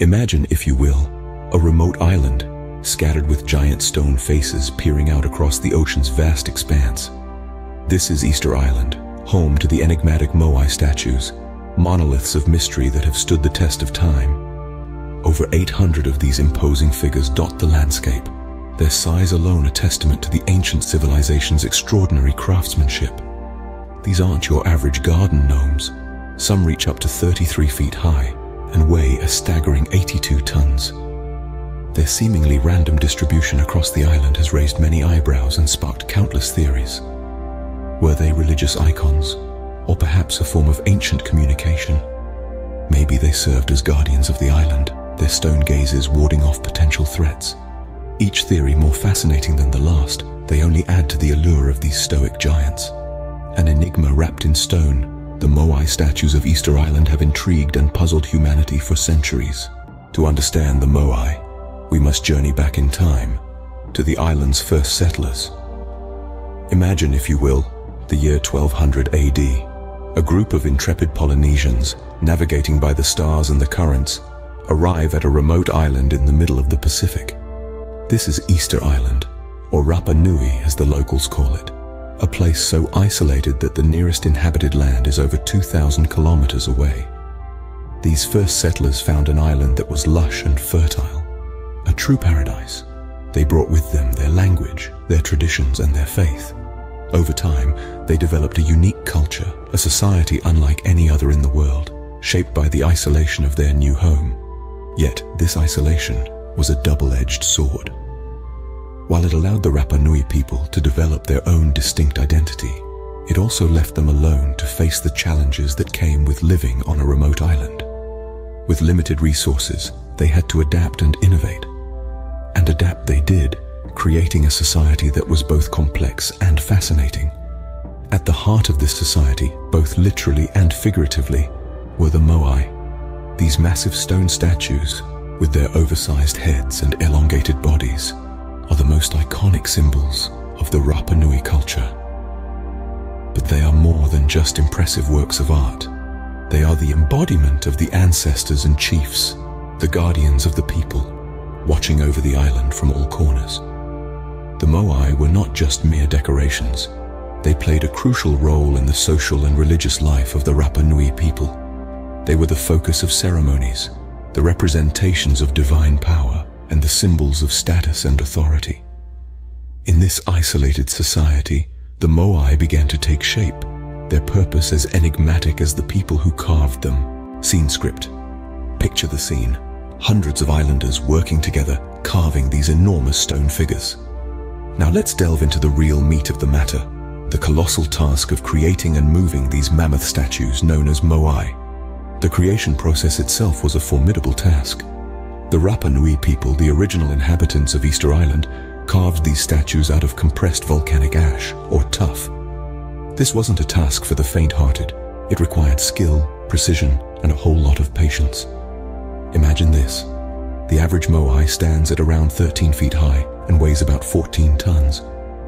Imagine, if you will, a remote island, scattered with giant stone faces peering out across the ocean's vast expanse. This is Easter Island, home to the enigmatic Moai statues, monoliths of mystery that have stood the test of time. Over 800 of these imposing figures dot the landscape, their size alone a testament to the ancient civilization's extraordinary craftsmanship. These aren't your average garden gnomes. Some reach up to 33 feet high and weigh a staggering 82 tons. Their seemingly random distribution across the island has raised many eyebrows and sparked countless theories. Were they religious icons, or perhaps a form of ancient communication? Maybe they served as guardians of the island, their stone gazes warding off potential threats. Each theory more fascinating than the last, they only add to the allure of these stoic giants. An enigma wrapped in stone, the Moai statues of Easter Island have intrigued and puzzled humanity for centuries. To understand the Moai, we must journey back in time, to the island's first settlers. Imagine, if you will, the year 1200 AD. A group of intrepid Polynesians, navigating by the stars and the currents, arrive at a remote island in the middle of the Pacific. This is Easter Island, or Rapa Nui as the locals call it, a place so isolated that the nearest inhabited land is over 2,000 kilometers away. These first settlers found an island that was lush and fertile, a true paradise. They brought with them their language, their traditions, and their faith. Over time, they developed a unique culture, a society unlike any other in the world, shaped by the isolation of their new home. Yet, this isolation was a double-edged sword. While it allowed the Rapa Nui people to develop their own distinct identity, it also left them alone to face the challenges that came with living on a remote island. With limited resources, they had to adapt and innovate. And adapt they did, creating a society that was both complex and fascinating. At the heart of this society, both literally and figuratively, were the Moai. These massive stone statues, with their oversized heads and elongated bodies, are the most iconic symbols of the Rapa Nui culture. But they are more than just impressive works of art. They are the embodiment of the ancestors and chiefs, the guardians of the people, watching over the island from all corners. The Moai were not just mere decorations. They played a crucial role in the social and religious life of the Rapa Nui people. They were the focus of ceremonies, the representations of divine power, and the symbols of status and authority. In this isolated society, the Moai began to take shape, their purpose as enigmatic as the people who carved them. Scene script. Picture the scene. Hundreds of islanders working together, carving these enormous stone figures. Now let's delve into the real meat of the matter, the colossal task of creating and moving these mammoth statues known as Moai. The creation process itself was a formidable task. The Rapa Nui people, the original inhabitants of Easter Island, carved these statues out of compressed volcanic ash, or tuff. This wasn't a task for the faint-hearted. It required skill, precision, and a whole lot of patience. Imagine this. The average Moai stands at around 13 feet high and weighs about 14 tons.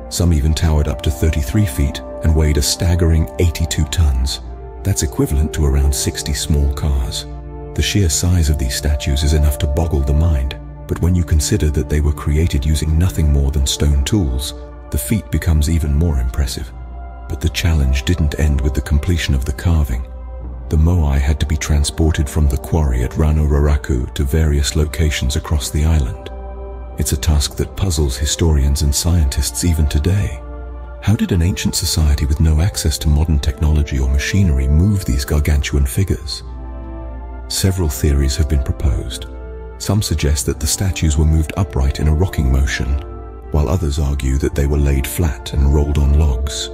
Some even towered up to 33 feet and weighed a staggering 82 tons. That's equivalent to around 60 small cars. The sheer size of these statues is enough to boggle the mind, but when you consider that they were created using nothing more than stone tools, the feat becomes even more impressive. But the challenge didn't end with the completion of the carving. The Moai had to be transported from the quarry at Ranu Raraku to various locations across the island. It's a task that puzzles historians and scientists even today. How did an ancient society with no access to modern technology or machinery move these gargantuan figures? Several theories have been proposed. Some suggest that the statues were moved upright in a rocking motion, while others argue that they were laid flat and rolled on logs.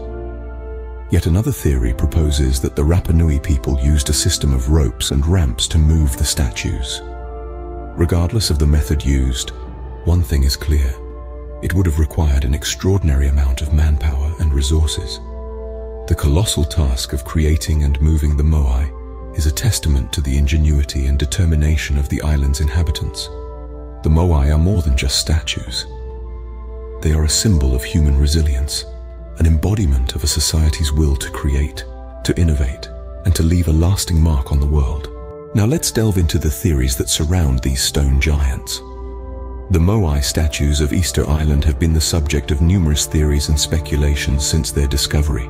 Yet another theory proposes that the Rapa Nui people used a system of ropes and ramps to move the statues. Regardless of the method used, one thing is clear. It would have required an extraordinary amount of manpower and resources. The colossal task of creating and moving the Moai is a testament to the ingenuity and determination of the island's inhabitants. The Moai are more than just statues. They are a symbol of human resilience, an embodiment of a society's will to create, to innovate, and to leave a lasting mark on the world. Now let's delve into the theories that surround these stone giants. The Moai statues of Easter Island have been the subject of numerous theories and speculations since their discovery.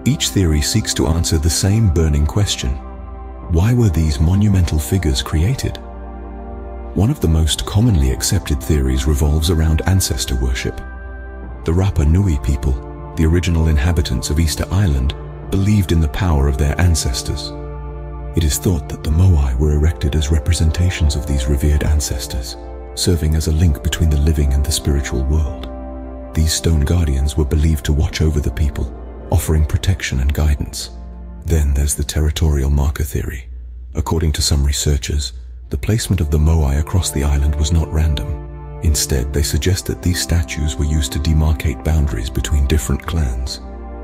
Each theory seeks to answer the same burning question: why were these monumental figures created? One of the most commonly accepted theories revolves around ancestor worship. The Rapa Nui people, the original inhabitants of Easter Island, believed in the power of their ancestors. It is thought that the Moai were erected as representations of these revered ancestors, serving as a link between the living and the spiritual world. These stone guardians were believed to watch over the people, offering protection and guidance. Then there's the territorial marker theory. According to some researchers, the placement of the Moai across the island was not random. Instead, they suggest that these statues were used to demarcate boundaries between different clans.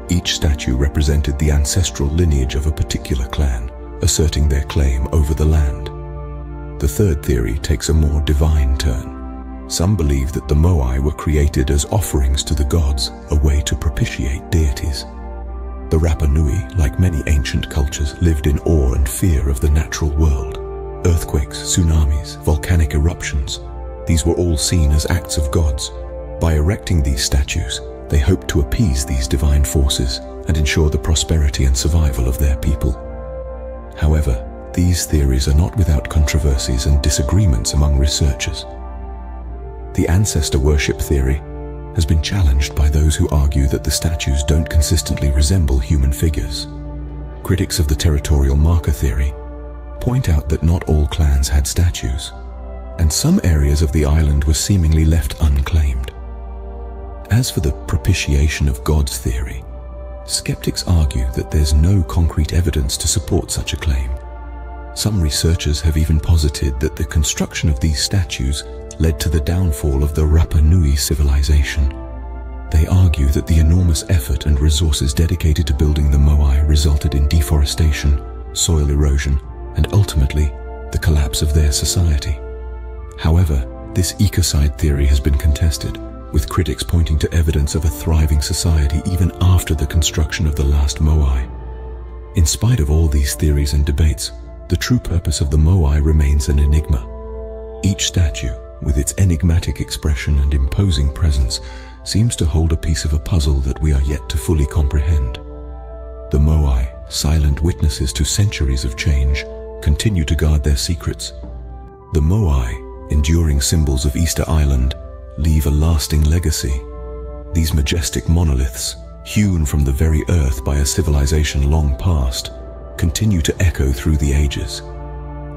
Each statue represented the ancestral lineage of a particular clan, asserting their claim over the land. The third theory takes a more divine turn. Some believe that the Moai were created as offerings to the gods, a way to propitiate deities. The Rapa Nui, like many ancient cultures, lived in awe and fear of the natural world. Earthquakes, tsunamis, volcanic eruptions, these were all seen as acts of gods. By erecting these statues, they hoped to appease these divine forces and ensure the prosperity and survival of their people. However, these theories are not without controversies and disagreements among researchers. The ancestor worship theory has been challenged by those who argue that the statues don't consistently resemble human figures. Critics of the territorial marker theory point out that not all clans had statues, and some areas of the island were seemingly left unclaimed. As for the propitiation of gods theory, skeptics argue that there's no concrete evidence to support such a claim. Some researchers have even posited that the construction of these statues led to the downfall of the Rapa Nui civilization. They argue that the enormous effort and resources dedicated to building the Moai resulted in deforestation, soil erosion, and ultimately, the collapse of their society. However, this ecocide theory has been contested, with critics pointing to evidence of a thriving society even after the construction of the last Moai. In spite of all these theories and debates, the true purpose of the Moai remains an enigma. Each statue, with its enigmatic expression and imposing presence, seems to hold a piece of a puzzle that we are yet to fully comprehend. The Moai, silent witnesses to centuries of change, continue to guard their secrets. The Moai, enduring symbols of Easter Island, leave a lasting legacy. These majestic monoliths, hewn from the very earth by a civilization long past, continue to echo through the ages.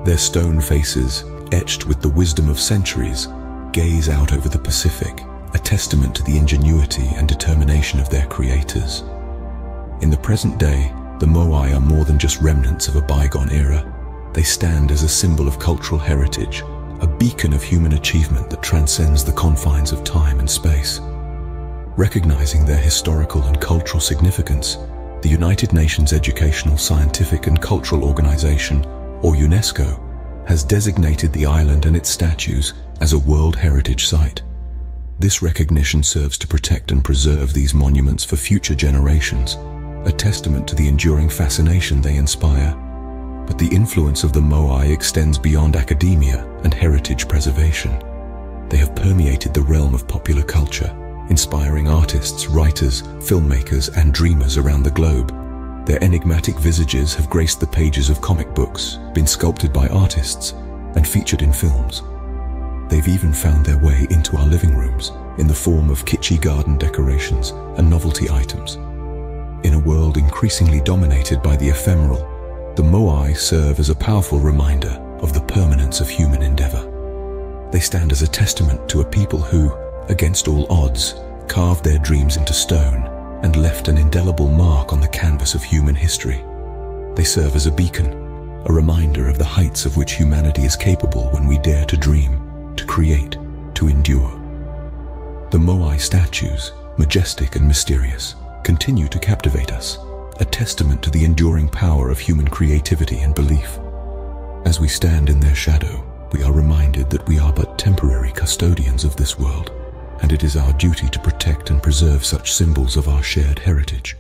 Their stone faces, etched with the wisdom of centuries, gaze out over the Pacific, a testament to the ingenuity and determination of their creators. In the present day, the Moai are more than just remnants of a bygone era. They stand as a symbol of cultural heritage, a beacon of human achievement that transcends the confines of time and space. Recognizing their historical and cultural significance, the United Nations Educational, Scientific and Cultural Organization, or UNESCO, has designated the island and its statues as a World Heritage Site. This recognition serves to protect and preserve these monuments for future generations, a testament to the enduring fascination they inspire. But the influence of the Moai extends beyond academia and heritage preservation. They have permeated the realm of popular culture, inspiring artists, writers, filmmakers, and dreamers around the globe. Their enigmatic visages have graced the pages of comic books, been sculpted by artists, and featured in films. They've even found their way into our living rooms in the form of kitschy garden decorations and novelty items. In a world increasingly dominated by the ephemeral, the Moai serve as a powerful reminder of the permanence of human endeavor. They stand as a testament to a people who, against all odds, carved their dreams into stone and left an indelible mark on the canvas of human history. They serve as a beacon, a reminder of the heights of which humanity is capable when we dare to dream, to create, to endure. The Moai statues, majestic and mysterious, continue to captivate us, a testament to the enduring power of human creativity and belief. As we stand in their shadow, we are reminded that we are but temporary custodians of this world, and it is our duty to protect and preserve such symbols of our shared heritage.